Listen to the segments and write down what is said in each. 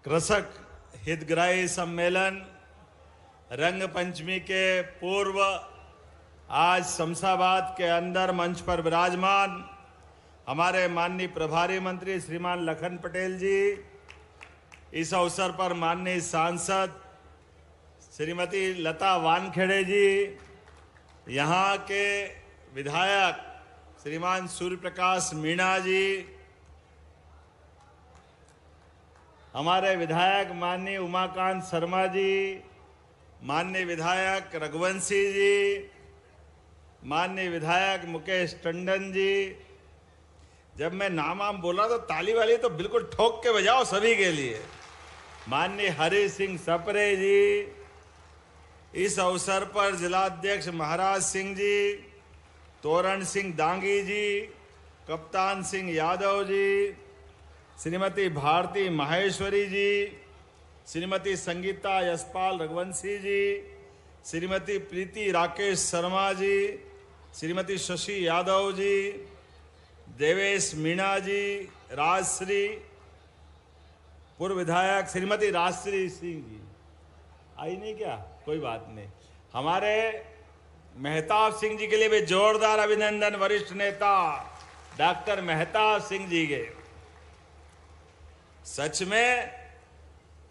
कृषक हितग्राही सम्मेलन रंग पंचमी के पूर्व आज शमशाबाद के अंदर मंच पर विराजमान हमारे माननीय प्रभारी मंत्री श्रीमान लखन पटेल जी, इस अवसर पर माननीय सांसद श्रीमती लता वानखेड़े जी, यहाँ के विधायक श्रीमान सूर्य प्रकाश मीणा जी, हमारे विधायक माननीय उमाकांत शर्मा जी, माननीय विधायक रघुवंशी जी, माननीय विधायक मुकेश टंडन जी। जब मैं नाम बोला तो ताली वाली तो बिल्कुल ठोक के बजाओ सभी के लिए। माननीय हरि सिंह सपरे जी, इस अवसर पर जिलाध्यक्ष महाराज सिंह जी, तोरण सिंह दांगी जी, कप्तान सिंह यादव जी, श्रीमती भारती माहेश्वरी जी, श्रीमती संगीता यशपाल रघुवंशी जी, श्रीमती प्रीति राकेश शर्मा जी, श्रीमती शशि यादव जी, देवेश मीणा जी, राजश्री पूर्व विधायक श्रीमती राजश्री सिंह जी आई नहीं क्या, कोई बात नहीं। हमारे मेहताब सिंह जी के लिए भी जोरदार अभिनंदन। वरिष्ठ नेता डॉक्टर मेहताब सिंह जी के सच में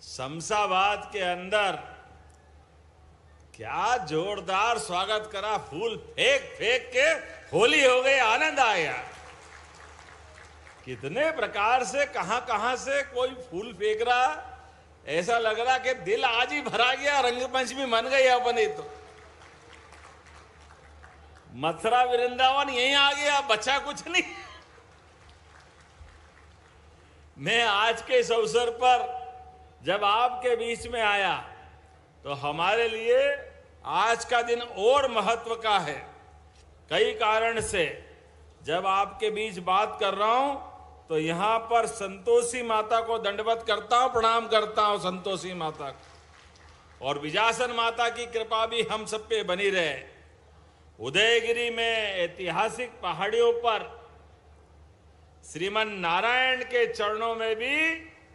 शमशाबाद के अंदर क्या जोरदार स्वागत करा, फूल फेंक फेंक के होली हो गई, आनंद आया। कितने प्रकार से कहां से कोई फूल फेंक रहा, ऐसा लग रहा कि दिल आज ही भरा गया, रंग पंचमी मन गई अपनी। तो मथुरा वृंदावन यहीं आ गया, बचा कुछ नहीं। मैं आज के इस अवसर पर जब आपके बीच में आया तो हमारे लिए आज का दिन और महत्व का है। कई कारण से जब आपके बीच बात कर रहा हूं तो यहां पर संतोषी माता को दंडवत करता हूं, प्रणाम करता हूं संतोषी माता को, और विजासन माता की कृपा भी हम सब पे बनी रहे। उदयगिरी में ऐतिहासिक पहाड़ियों पर श्रीमन नारायण के चरणों में भी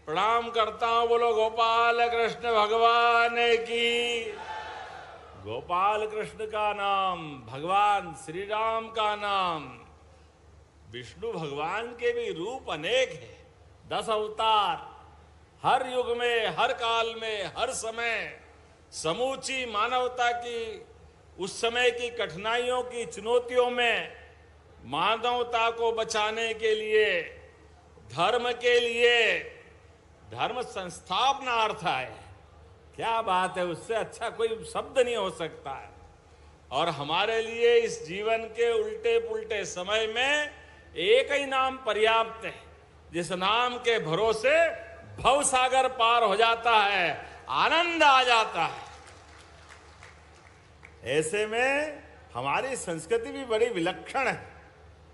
प्रणाम करता हूं। बोलो गोपाल कृष्ण भगवान की। गोपाल कृष्ण का नाम, भगवान श्री राम का नाम। विष्णु भगवान के भी रूप अनेक हैं, 10 अवतार, हर युग में, हर काल में, हर समय समूची मानवता की उस समय की कठिनाइयों की चुनौतियों में मानवता को बचाने के लिए, धर्म के लिए, धर्म संस्थापनार्थ है। क्या बात है, उससे अच्छा कोई शब्द नहीं हो सकता है। और हमारे लिए इस जीवन के उल्टे पुल्टे समय में एक ही नाम पर्याप्त है, जिस नाम के भरोसे भवसागर पार हो जाता है, आनंद आ जाता है। ऐसे में हमारी संस्कृति भी बड़ी विलक्षण है।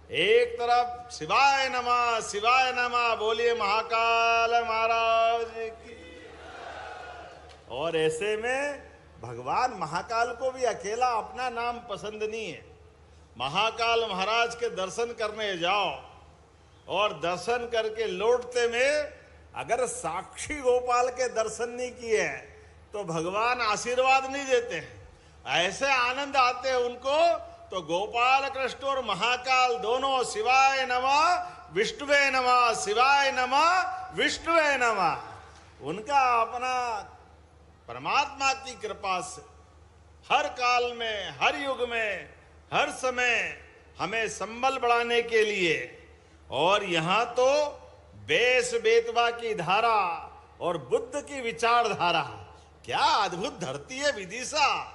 एक तरफ शिवाय नमः बोलिए महाकाल महाराज की, और ऐसे में भगवान महाकाल को भी अकेला अपना नाम पसंद नहीं है। महाकाल महाराज के दर्शन करने जाओ और दर्शन करके लौटते में अगर साक्षी गोपाल के दर्शन नहीं किए तो भगवान आशीर्वाद नहीं देते हैं। ऐसे आनंद आते हैं उनको। तो गोपाल कृष्ण और महाकाल दोनों शिवाय नमः विष्णुवे नमः, शिवाय नमः विष्णुवे नमः, उनका अपना परमात्मा की कृपा से हर काल में, हर युग में, हर समय हमें संबल बढ़ाने के लिए। और यहां तो बेस बेतवा की धारा और बुद्ध की विचारधारा, क्या अद्भुत धरती है विदिशा।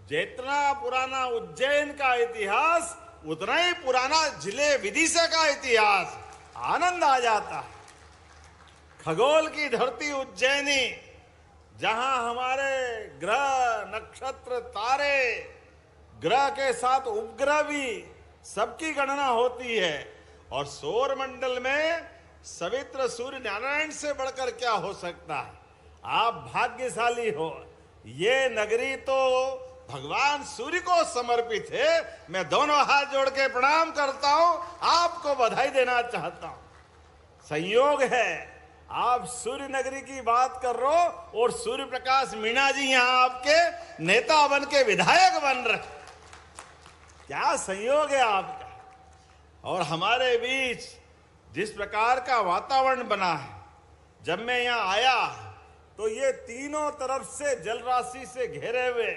जितना पुराना उज्जैन का इतिहास उतना ही पुराना जिले विदिशा का इतिहास। आनंद आ जाता है। खगोल की धरती उज्जैनी, जहां हमारे ग्रह नक्षत्र तारे, ग्रह के साथ उपग्रह भी सबकी गणना होती है। और सौर मंडल में सवित्र सूर्य नारायण से बढ़कर क्या हो सकता है। आप भाग्यशाली हो। ये नगरी तो भगवान सूर्य को समर्पित है। मैं दोनों हाथ जोड़ के प्रणाम करता हूं, आपको बधाई देना चाहता हूं। संयोग है आप सूर्य नगरी की बात कर रहे हो और सूर्य प्रकाश मीणा जी यहां आपके नेता बन के विधायक बन रहे। क्या संयोग है आपका। और हमारे बीच जिस प्रकार का वातावरण बना है, जब मैं यहां आया तो ये तीनों तरफ से जलराशि से घेरे हुए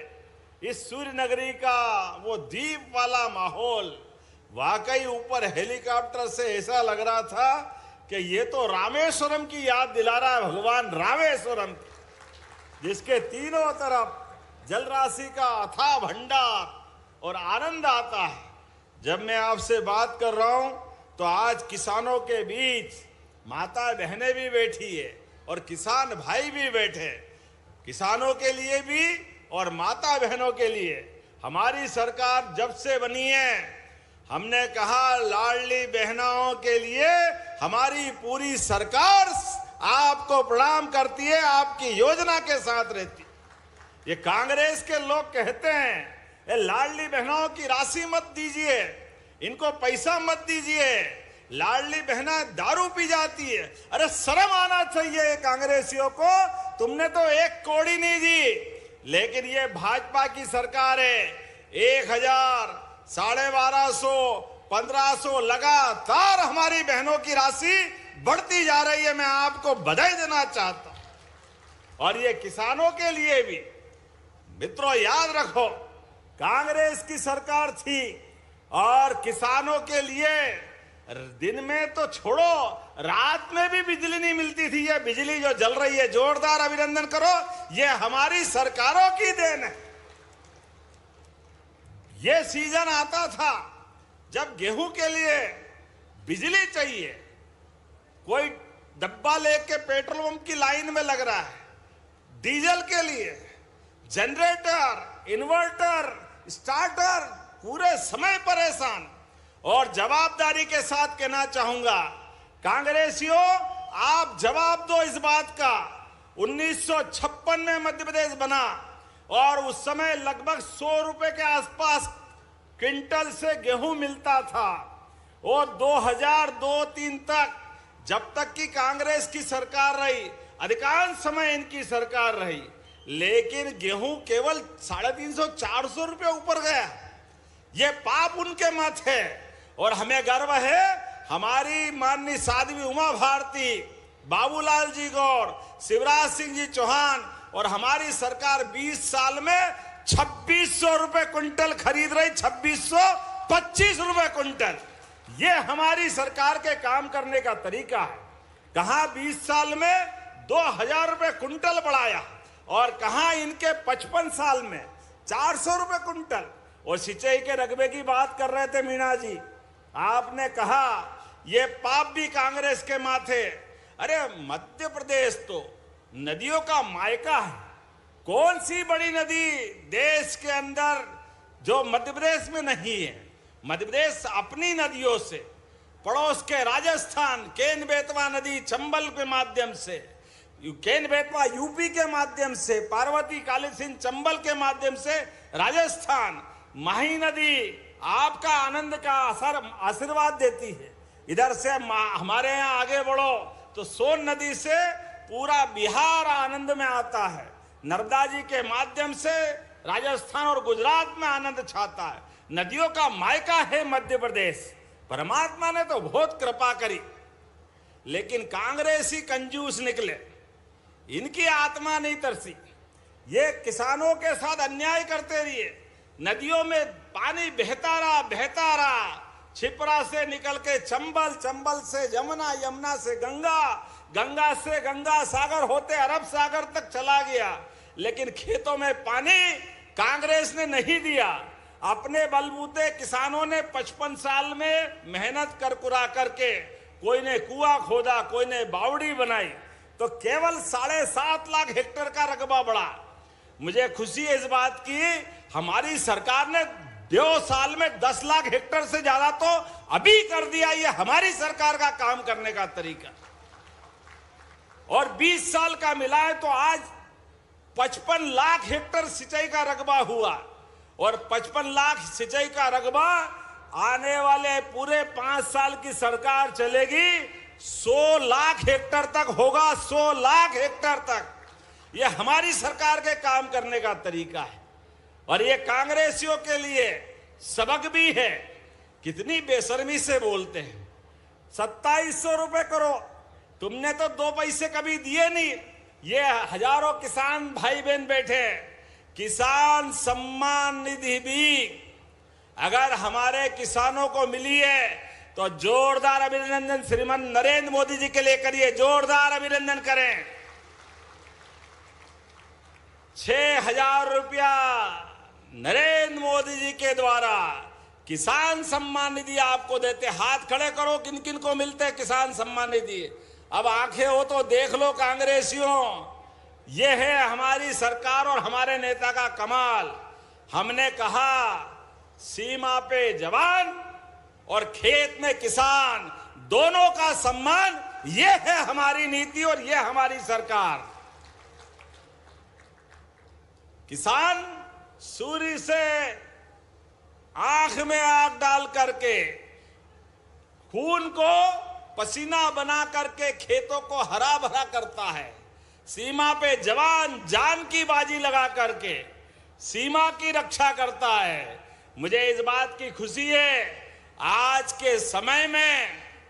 इस सूर्य नगरी का वो दीप वाला माहौल, वाकई ऊपर हेलीकॉप्टर से ऐसा लग रहा था कि ये तो रामेश्वरम की याद दिला रहा है, भगवान रामेश्वरम, जिसके तीनों तरफ जलराशि का अथाह भंडार और आनंद आता है। जब मैं आपसे बात कर रहा हूं तो आज किसानों के बीच माता बहनें भी बैठी है और किसान भाई भी बैठे। किसानों के लिए भी और माता बहनों के लिए हमारी सरकार जब से बनी है, हमने कहा लाडली बहनाओं के लिए हमारी पूरी सरकार आपको प्रणाम करती है, आपकी योजना के साथ रहती है। ये कांग्रेस के लोग कहते हैं ये लाडली बहनों की राशि मत दीजिए, इनको पैसा मत दीजिए, लाडली बहना दारू पी जाती है। अरे शर्म आना चाहिए कांग्रेसियों को, तुमने तो एक कौड़ी नहीं दी। लेकिन ये भाजपा की सरकार है, 1000, 1250, 1500 लगातार हमारी बहनों की राशि बढ़ती जा रही है। मैं आपको बधाई देना चाहता हूं। और ये किसानों के लिए भी मित्रों याद रखो, कांग्रेस की सरकार थी और किसानों के लिए दिन में तो छोड़ो, रात में भी बिजली नहीं मिलती थी। ये बिजली जो जल रही है, जोरदार अभिनंदन करो, ये हमारी सरकारों की देन है। ये सीजन आता था जब गेहूं के लिए बिजली चाहिए, कोई डब्बा लेके पेट्रोल पंप की लाइन में लग रहा है, डीजल के लिए जनरेटर, इन्वर्टर, स्टार्टर, पूरे समय परेशान। और जवाबदारी के साथ कहना चाहूंगा, कांग्रेसियों आप जवाब दो इस बात का। 1956 में मध्य प्रदेश बना और उस समय लगभग 100 रुपए के आसपास क्विंटल से गेहूं मिलता था। और 2002-03 तक, जब तक कि कांग्रेस की सरकार रही, अधिकांश समय इनकी सरकार रही, लेकिन गेहूं केवल 350-400 रुपए ऊपर गया। ये पाप उनके माथे है। और हमें गर्व है, हमारी माननीय साध्वी उमा भारती, बाबूलाल जी गौड़, शिवराज सिंह जी चौहान और हमारी सरकार 20 साल में 2600 रुपए क्विंटल खरीद रही, 2625 रुपए क्विंटल। ये हमारी सरकार के काम करने का तरीका है। कहां 20 साल में 2000 रुपए क्विंटल बढ़ाया और कहां इनके 55 साल में 400 रुपए क्विंटल। और सिंचाई के रकबे की बात कर रहे थे मीणा जी, आपने कहा ये पाप भी कांग्रेस के माथे। अरे मध्य प्रदेश तो नदियों का मायका है। कौन सी बड़ी नदी देश के अंदर जो मध्य प्रदेश में नहीं है। मध्य प्रदेश अपनी नदियों से, पड़ोस के राजस्थान केन बेतवा नदी चंबल के माध्यम से, केन बेतवा यूपी के माध्यम से, पार्वती काली सिंह चंबल के माध्यम से राजस्थान, माही नदी आपका आनंद का आशीर्वाद देती है। इधर से हमारे यहाँ आगे बढ़ो तो सोन नदी से पूरा बिहार आनंद में आता है। नर्मदा जी के माध्यम से राजस्थान और गुजरात में आनंद छाता है। नदियों का मायका है मध्य प्रदेश। परमात्मा ने तो बहुत कृपा करी, लेकिन कांग्रेसी कंजूस निकले, इनकी आत्मा नहीं तरसी। ये किसानों के साथ अन्याय करते रहिए। नदियों में पानी बहता रहा, छिपरा से निकल के चंबल, चंबल से यमुना, यमुना से गंगा, गंगा से गंगा सागर होते अरब सागर तक चला गया। लेकिन खेतों में पानी कांग्रेस ने नहीं दिया। अपने बलबूते किसानों ने 55 साल में मेहनत कर कुरा करके, कोई ने कुआं खोदा, कोई ने बावड़ी बनाई, तो केवल 7.5 लाख हेक्टेयर का रकबा बढ़ा। मुझे खुशी है इस बात की, हमारी सरकार ने 2 साल में 10 लाख हेक्टेयर से ज्यादा तो अभी कर दिया। ये हमारी सरकार का काम करने का तरीका। और 20 साल का मिला है तो आज 55 लाख हेक्टेयर सिंचाई का रकबा हुआ। और 55 लाख सिंचाई का रकबा आने वाले पूरे 5 साल की सरकार चलेगी 100 लाख हेक्टेयर तक होगा, 100 लाख हेक्टेयर तक। ये हमारी सरकार के काम करने का तरीका है और ये कांग्रेसियों के लिए सबक भी है। कितनी बेशर्मी से बोलते हैं। 2700 रुपए करो, तुमने तो 2 पैसे कभी दिए नहीं। ये हजारों किसान भाई बहन बैठे, किसान सम्मान निधि भी अगर हमारे किसानों को मिली है तो जोरदार अभिनंदन श्रीमान नरेंद्र मोदी जी के लिए करिए, जोरदार अभिनंदन करें। 6,000 रुपया नरेंद्र मोदी जी के द्वारा किसान सम्मान निधि आपको देते। हाथ खड़े करो, किन किन को मिलते हैं किसान सम्मान निधि। अब आंखें हो तो देख लो कांग्रेसियों, ये है हमारी सरकार और हमारे नेता का कमाल। हमने कहा सीमा पे जवान और खेत में किसान, दोनों का सम्मान, ये है हमारी नीति और ये हमारी सरकार। किसान सूर्य से आंख में आग डाल करके, खून को पसीना बना करके खेतों को हरा भरा करता है। सीमा पे जवान जान की बाजी लगा करके सीमा की रक्षा करता है। मुझे इस बात की खुशी है, आज के समय में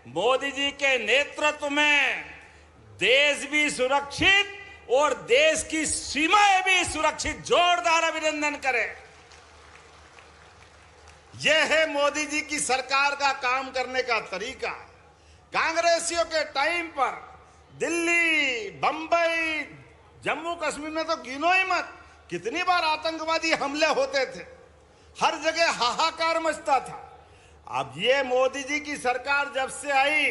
मोदी जी के नेतृत्व में देश भी सुरक्षित और देश की सीमाएं भी सुरक्षित। जोरदार अभिनंदन करें। यह है मोदी जी की सरकार का काम करने का तरीका। कांग्रेसियों के टाइम पर दिल्ली, बंबई, जम्मू कश्मीर में तो गिनो ही मत, कितनी बार आतंकवादी हमले होते थे, हर जगह हाहाकार मचता था। अब ये मोदी जी की सरकार जब से आई,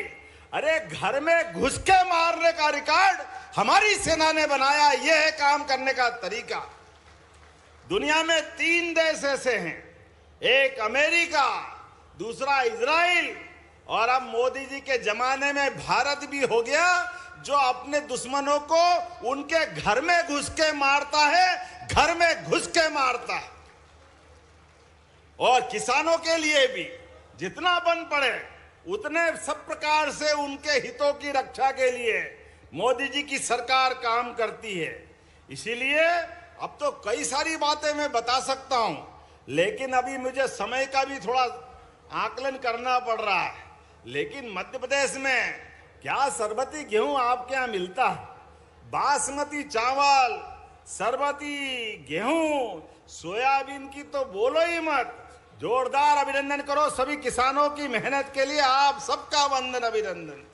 अरे घर में घुस के मारने का रिकॉर्ड हमारी सेना ने बनाया। यह है काम करने का तरीका। दुनिया में 3 देश ऐसे हैं, एक अमेरिका, दूसरा इजराइल और अब मोदी जी के जमाने में भारत भी हो गया, जो अपने दुश्मनों को उनके घर में घुस के मारता है, घर में घुस के मारता है। और किसानों के लिए भी जितना बन पड़े उतने सब प्रकार से उनके हितों की रक्षा के लिए मोदी जी की सरकार काम करती है। इसीलिए अब तो कई सारी बातें मैं बता सकता हूं, लेकिन अभी मुझे समय का भी थोड़ा आकलन करना पड़ रहा है। लेकिन मध्य प्रदेश में क्या सरबती गेहूं आपके यहाँ मिलता है? बासमती चावल, सरबती गेहूं, सोयाबीन की तो बोलो ही मत। जोरदार अभिनंदन करो सभी किसानों की मेहनत के लिए, आप सबका वंदन अभिनंदन।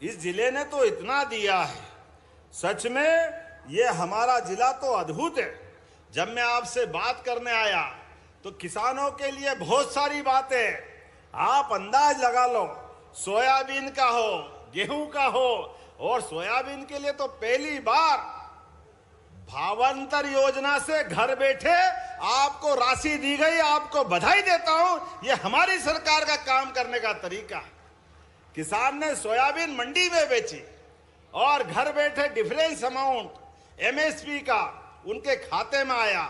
इस जिले ने तो इतना दिया है, सच में ये हमारा जिला तो अद्भुत है। जब मैं आपसे बात करने आया तो किसानों के लिए बहुत सारी बातें आप अंदाज लगा लो, सोयाबीन का हो, गेहूं का हो, और सोयाबीन के लिए तो पहली बार भावांतर योजना से घर बैठे आपको राशि दी गई। आपको बधाई देता हूं, यह हमारी सरकार का काम करने का तरीका है। किसान ने सोयाबीन मंडी में बेची और घर बैठे डिफरेंस अमाउंट एमएसपी का उनके खाते में आया।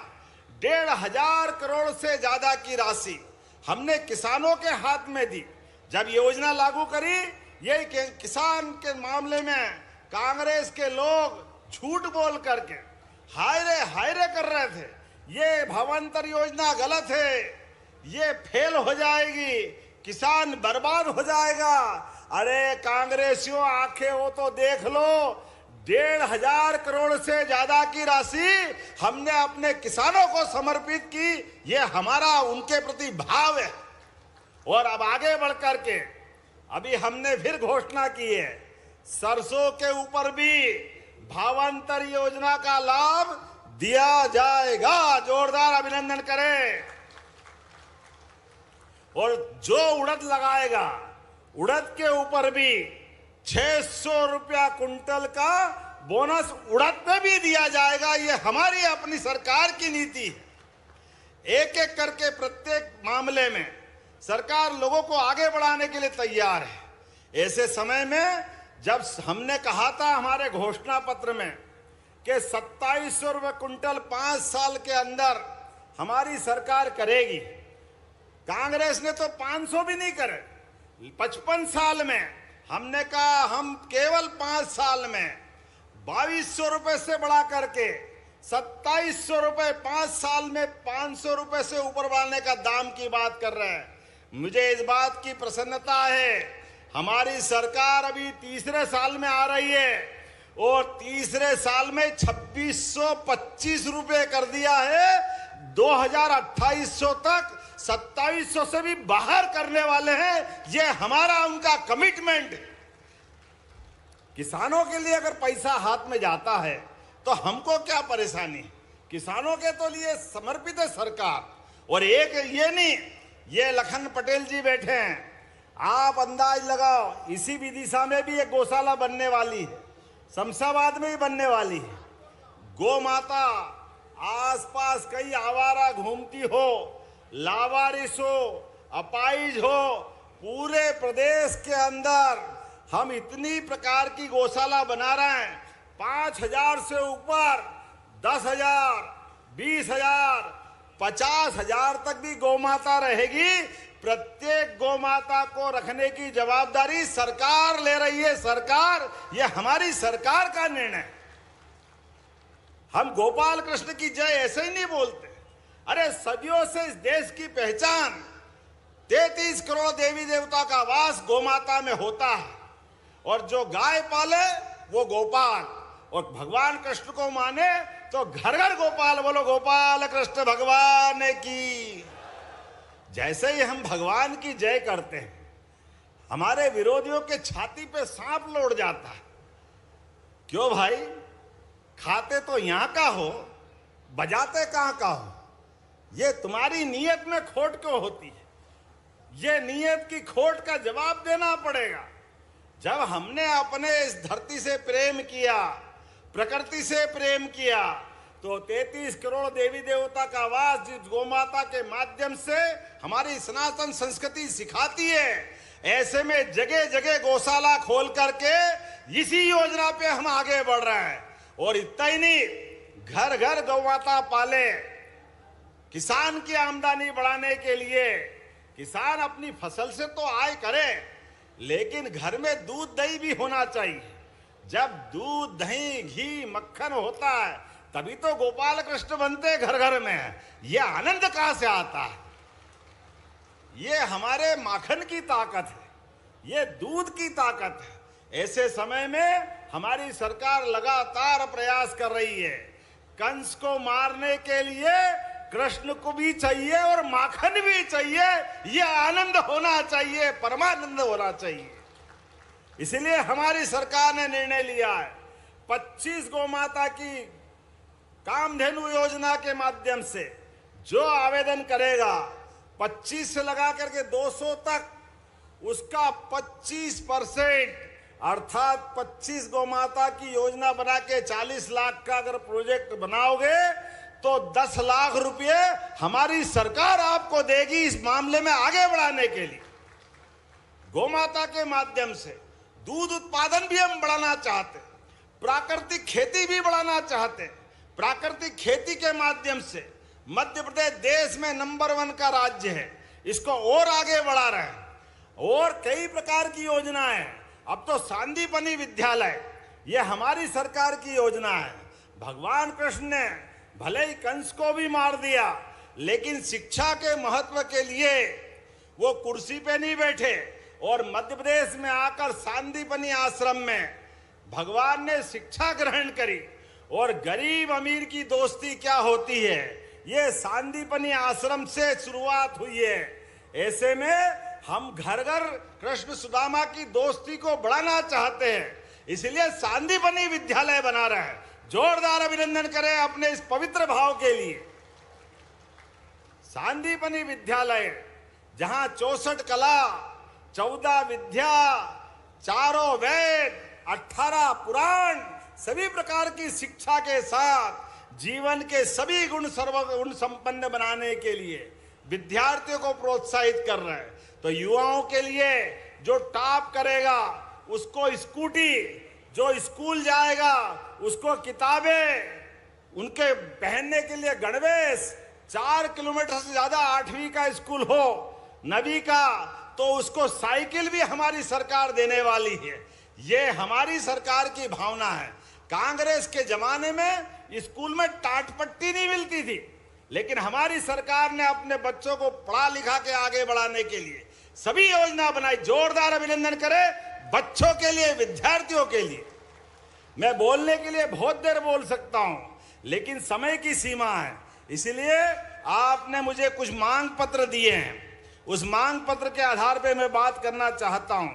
1,500 करोड़ से ज्यादा की राशि हमने किसानों के हाथ में दी। जब योजना लागू करी, ये किसान के मामले में कांग्रेस के लोग झूठ बोल करके हाय रे कर रहे थे, ये भावांतर योजना गलत है, ये फेल हो जाएगी, किसान बर्बाद हो जाएगा। अरे कांग्रेसियों, आंखें हो तो देख लो, 1,500 करोड़ से ज्यादा की राशि हमने अपने किसानों को समर्पित की। ये हमारा उनके प्रति भाव है। और अब आगे बढ़कर के अभी हमने फिर घोषणा की है, सरसों के ऊपर भी भावांतर योजना का लाभ दिया जाएगा। जोरदार अभिनंदन करें। और जो उड़द लगाएगा, उड़द के ऊपर भी 600 रुपया कुंटल का बोनस उड़द पे भी दिया जाएगा। ये हमारी अपनी सरकार की नीति है। एक एक करके प्रत्येक मामले में सरकार लोगों को आगे बढ़ाने के लिए तैयार है। ऐसे समय में जब हमने कहा था हमारे घोषणा पत्र में कि 2700 रुपये कुंटल 5 साल के अंदर हमारी सरकार करेगी, कांग्रेस ने तो 500 भी नहीं करे। 55 साल में हमने कहा हम केवल 5 साल में 2200 रुपए से बढ़ा करके 2700 रुपए, 5 साल में 500 रुपए से ऊपर बढ़ाने का दाम की बात कर रहे हैं। मुझे इस बात की प्रसन्नता है, हमारी सरकार अभी तीसरे साल में आ रही है और तीसरे साल में 2625 रुपए कर दिया है। 2028 तक 2700 से भी बाहर करने वाले हैं। ये हमारा उनका कमिटमेंट। किसानों के लिए अगर पैसा हाथ में जाता है तो हमको क्या परेशानी? किसानों के तो लिए समर्पित है सरकार। और एक ये नहीं, ये लखन पटेल जी बैठे हैं, आप अंदाज लगाओ, इसी विदिशा में भी एक गौशाला बनने वाली है, शमशाबाद में ही बनने वाली है। गौ माता आसपास कई आवारा घूमती हो, लावारिस हो, अपाइज हो, पूरे प्रदेश के अंदर हम इतनी प्रकार की गौशाला बना रहे हैं। 5000 से ऊपर 10,000, 20,000, 50,000 तक भी गौ माता रहेगी। प्रत्येक गौ माता को रखने की जवाबदारी सरकार ले रही है। सरकार, ये हमारी सरकार का निर्णय है। हम गोपाल कृष्ण की जय ऐसे ही नहीं बोलते। अरे सदियों से इस देश की पहचान 33 करोड़ देवी देवता का वास गोमाता में होता है। और जो गाय पाले वो गोपाल, और भगवान कृष्ण को माने तो घर घर गोपाल। बोलो गोपाल कृष्ण भगवान की। जैसे ही हम भगवान की जय करते हैं, हमारे विरोधियों के छाती पे सांप लौट जाता है। क्यों भाई? खाते तो यहां का हो, बजाते कहां का हो? ये तुम्हारी नीयत में खोट क्यों होती है? ये नीयत की खोट का जवाब देना पड़ेगा। जब हमने अपने इस धरती से प्रेम किया, प्रकृति से प्रेम किया, तो 33 करोड़ देवी देवता का वास जिस गोमाता के माध्यम से हमारी सनातन संस्कृति सिखाती है, ऐसे में जगह जगह गौशाला खोल करके इसी योजना पे हम आगे बढ़ रहे हैं। और इतना ही नहीं, घर घर गौमाता पाले। किसान की आमदनी बढ़ाने के लिए किसान अपनी फसल से तो आय करे, लेकिन घर में दूध दही भी होना चाहिए। जब दूध दही घी मक्खन होता है तभी तो गोपाल कृष्ण बनते घर घर में। यह आनंद कहां से आता है? ये हमारे माखन की ताकत है, ये दूध की ताकत है। ऐसे समय में हमारी सरकार लगातार प्रयास कर रही है। कंस को मारने के लिए कृष्ण को भी चाहिए और माखन भी चाहिए। यह आनंद होना चाहिए, परमानंद होना चाहिए। इसलिए हमारी सरकार ने निर्णय लिया है 25 गौमाता की कामधेनु योजना के माध्यम से जो आवेदन करेगा 25 से लगा करके 200 तक, उसका 25% अर्थात 25 गौमाता की योजना बना के 40 लाख का अगर प्रोजेक्ट बनाओगे तो 10 लाख रुपए हमारी सरकार आपको देगी इस मामले में आगे बढ़ाने के लिए। गौमाता के माध्यम से दूध उत्पादन भी हम बढ़ाना चाहते, प्राकृतिक खेती भी बढ़ाना चाहते। प्राकृतिक खेती के माध्यम से मध्य प्रदेश देश में नंबर 1 का राज्य है, इसको और आगे बढ़ा रहे हैं। और कई प्रकार की योजनाएं। अब तो सांदीपनी विद्यालय, ये हमारी सरकार की योजना है। भगवान कृष्ण ने भले ही कंस को भी मार दिया, लेकिन शिक्षा के महत्व के लिए वो कुर्सी पे नहीं बैठे और मध्य प्रदेश में आकर सांदीपनी आश्रम में भगवान ने शिक्षा ग्रहण करी। और गरीब अमीर की दोस्ती क्या होती है, ये सांदीपनी आश्रम से शुरुआत हुई है। ऐसे में हम घर घर कृष्ण सुदामा की दोस्ती को बढ़ाना चाहते हैं, इसलिए सांदीपनी विद्यालय बना रहे हैं। जोरदार अभिनंदन करें अपने इस पवित्र भाव के लिए। सांदीपनी विद्यालय जहां 64 कला, 14 विद्या, 4 वेद, 18 पुराण, सभी प्रकार की शिक्षा के साथ जीवन के सभी गुण सर्वगुण संपन्न बनाने के लिए विद्यार्थियों को प्रोत्साहित कर रहे हैं। तो युवाओं के लिए जो टॉप करेगा उसको स्कूटी, जो स्कूल जाएगा उसको किताबें, उनके पहनने के लिए गणवेश, 4 किलोमीटर से ज्यादा 8वीं का स्कूल हो, 9वीं का, तो उसको साइकिल भी हमारी सरकार देने वाली है। ये हमारी सरकार की भावना है। कांग्रेस के जमाने में स्कूल में टाट पट्टी नहीं मिलती थी, लेकिन हमारी सरकार ने अपने बच्चों को पढ़ा लिखा के आगे बढ़ाने के लिए सभी योजना बनाई। जोरदार अभिनंदन करें बच्चों के लिए, विद्यार्थियों के लिए। मैं बोलने के लिए बहुत देर बोल सकता हूं, लेकिन समय की सीमा है, इसलिए आपने मुझे कुछ मांग पत्र दिए हैं। उस मांग पत्र के आधार पे मैं बात करना चाहता हूं।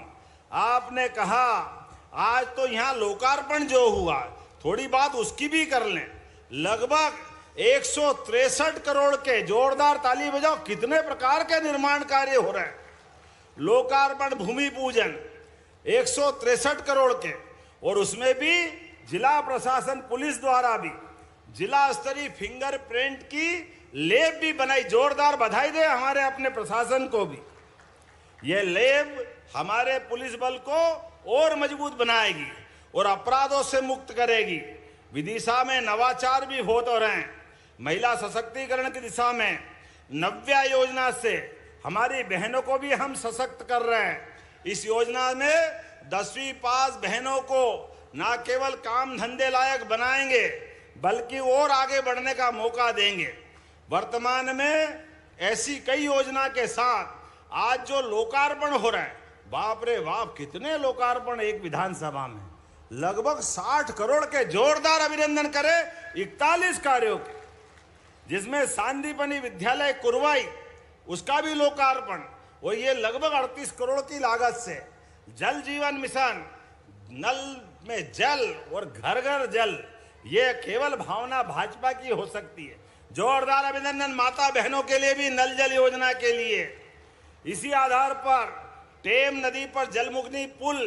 आपने कहा आज तो यहां लोकार्पण जो हुआ, थोड़ी बात उसकी भी कर लें। लगभग 163 करोड़ के, जोरदार ताली बजाओ, कितने प्रकार के निर्माण कार्य हो रहे हैं। लोकार्पण, भूमि पूजन 163 करोड़ के, और उसमें भी जिला प्रशासन, पुलिस द्वारा भी जिला स्तरीय फिंगरप्रिंट की लैब भी बनाई। जोरदार बधाई दे हमारे अपने प्रशासन को भी। यह लैब हमारे पुलिस बल को और मजबूत बनाएगी और अपराधों से मुक्त करेगी। विदिशा में नवाचार भी बहुत हो रहे हैं। महिला सशक्तिकरण की दिशा में नव्या योजना से हमारी बहनों को भी हम सशक्त कर रहे हैं। इस योजना में 10वीं पास बहनों को न केवल काम धंधे लायक बनाएंगे, बल्कि और आगे बढ़ने का मौका देंगे। वर्तमान में ऐसी कई योजना के साथ आज जो लोकार्पण हो रहा है, बाप रे बाप, कितने लोकार्पण एक विधानसभा में, लगभग 60 करोड़ के। जोरदार अभिनंदन करें 41 कार्यों के, जिसमें सांदीपनी विद्यालय कुरवाई, उसका भी लोकार्पण, और ये लगभग 38 करोड़ की लागत से। जल जीवन मिशन, नल में जल और घर घर जल, ये केवल भावना भाजपा की हो सकती है। जोरदार अभिनंदन माता बहनों के लिए भी नल जल योजना के लिए। इसी आधार पर टेम नदी पर जलमुग्नि पुल,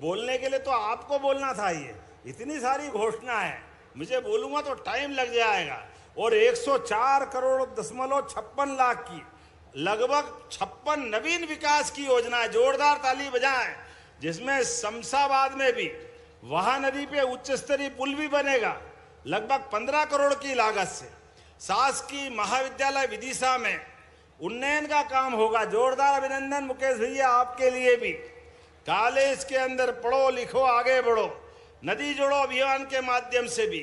बोलने के लिए तो आपको बोलना था। ये इतनी सारी घोषणा है, मुझे बोलूंगा तो टाइम लग जाएगा। और 104 करोड़ 56 लाख की लगभग 56 नवीन विकास की योजना है। जोरदार ताली बजाएं। जिसमें शमशाबाद में भी वहा नदी पे उच्च स्तरीय पुल भी बनेगा, लगभग 15 करोड़ की लागत से। शासकीय महाविद्यालय विदिशा में उन्नयन का काम होगा। जोरदार अभिनंदन मुकेश भैया आपके लिए भी। कॉलेज के अंदर पढ़ो लिखो आगे बढ़ो, नदी जोड़ो अभियान के माध्यम से भी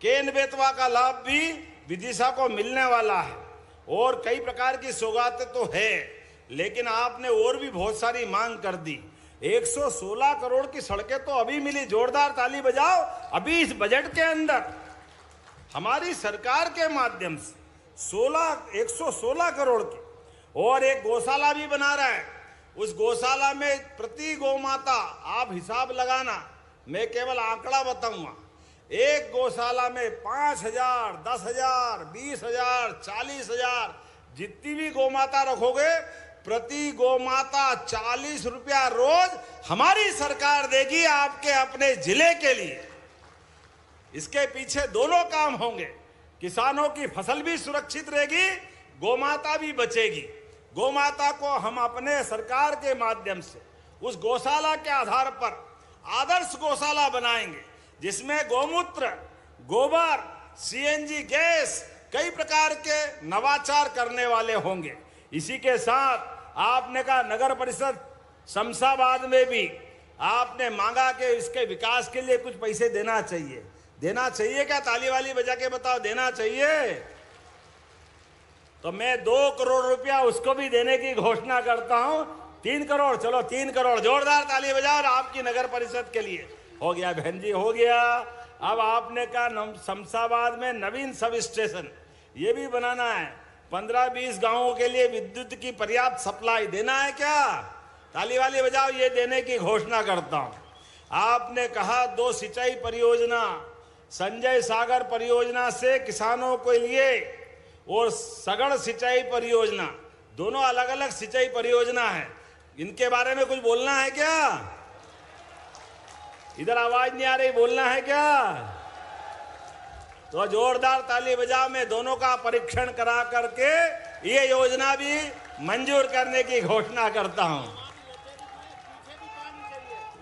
केन बेतवा का लाभ भी विदिशा को मिलने वाला है। और कई प्रकार की सौगातें तो है, लेकिन आपने और भी बहुत सारी मांग कर दी। 116 करोड़ की सड़कें तो अभी मिली। जोरदार ताली बजाओ। अभी इस बजट के अंदर हमारी सरकार के माध्यम से 116 करोड़ की, और एक गौशाला भी बना रहा है। उस गौशाला में प्रति गौ माता, आप हिसाब लगाना, मैं केवल आंकड़ा बताऊंगा, एक गौशाला में 5,000, 10,000, 20,000, 40,000 जितनी भी गौ माता रखोगे, प्रति गौ माता 40 रुपया रोज हमारी सरकार देगी आपके अपने जिले के लिए। इसके पीछे दोनों काम होंगे, किसानों की फसल भी सुरक्षित रहेगी, गौमाता भी बचेगी। गौमाता को हम अपने सरकार के माध्यम से उस गौशाला के आधार पर आदर्श गौशाला बनाएंगे, जिसमें गौमूत्र, गोबर, सीएनजी गैस, कई प्रकार के नवाचार करने वाले होंगे। इसी के साथ आपने कहा नगर परिषद शमशाबाद में भी आपने मांगा कि इसके विकास के लिए कुछ पैसे देना चाहिए। देना चाहिए क्या? ताली वाली बजा के बताओ, देना चाहिए? तो मैं 2 करोड़ रुपया उसको भी देने की घोषणा करता हूं। 3 करोड़, चलो 3 करोड़, जोरदार ताली बजाओ। और आपकी नगर परिषद के लिए हो गया बहन जी, हो गया। अब आपने कहा शमशाबाद में नवीन सब स्टेशन ये भी बनाना है। 15-20 गांवों के लिए विद्युत की पर्याप्त सप्लाई देना है क्या? ताली वाली बजाओ, ये देने की घोषणा करता हूं। आपने कहा 2 सिंचाई परियोजना, संजय सागर परियोजना से किसानों के लिए, और सगड़ सिंचाई परियोजना, दोनों अलग अलग सिंचाई परियोजना है। इनके बारे में कुछ बोलना है क्या? इधर आवाज नहीं आ रही, बोलना है क्या? तो जोरदार ताली बजाओ। मैं दोनों का परीक्षण करा करके ये योजना भी मंजूर करने की घोषणा करता हूं।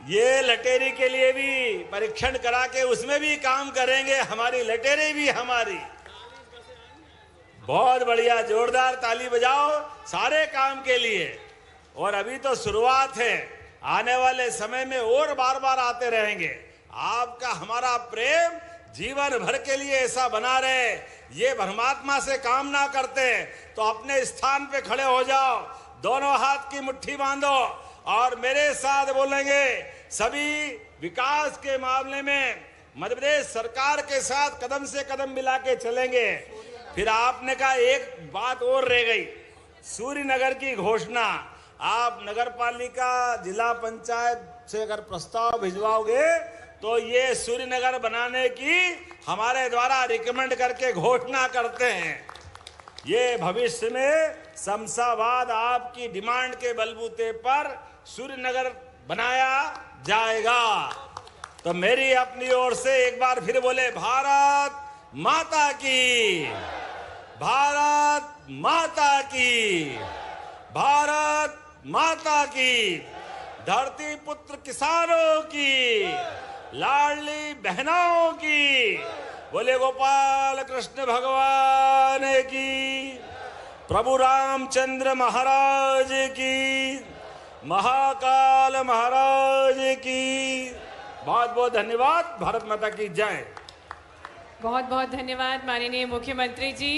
ये लटेरी के लिए भी परीक्षण करा के उसमें भी काम करेंगे। हमारी लटेरी भी हमारी, बहुत बढ़िया, जोरदार ताली बजाओ सारे काम के लिए। और अभी तो शुरुआत है, आने वाले समय में और बार बार आते रहेंगे। आपका हमारा प्रेम जीवन भर के लिए ऐसा बना रहे, ये परमात्मा से कामना करते। तो अपने स्थान पे खड़े हो जाओ, दोनों हाथ की मुट्ठी बांधो और मेरे साथ बोलेंगे, सभी विकास के मामले में मध्य प्रदेश सरकार के साथ कदम से कदम मिला के चलेंगे। फिर आपने कहा एक बात और रह गई, सूर्यनगर की घोषणा। आप नगर पालिका जिला पंचायत से अगर प्रस्ताव भिजवाओगे तो ये सूर्यनगर बनाने की हमारे द्वारा रिकमेंड करके घोषणा करते हैं। ये भविष्य में शमशाबाद आपकी डिमांड के बलबूते पर सूर्यनगर बनाया जाएगा। तो मेरी अपनी ओर से एक बार फिर बोले, भारत माता की, भारत माता की, भारत माता की। धरती पुत्र किसानों की, लाडली बहनों की, बोले गोपाल कृष्ण भगवान की, प्रभु रामचंद्र महाराज की, महाकाल महाराज की। बहुत बहुत धन्यवाद। भारत माता की जय। बहुत बहुत धन्यवाद माननीय मुख्यमंत्री जी।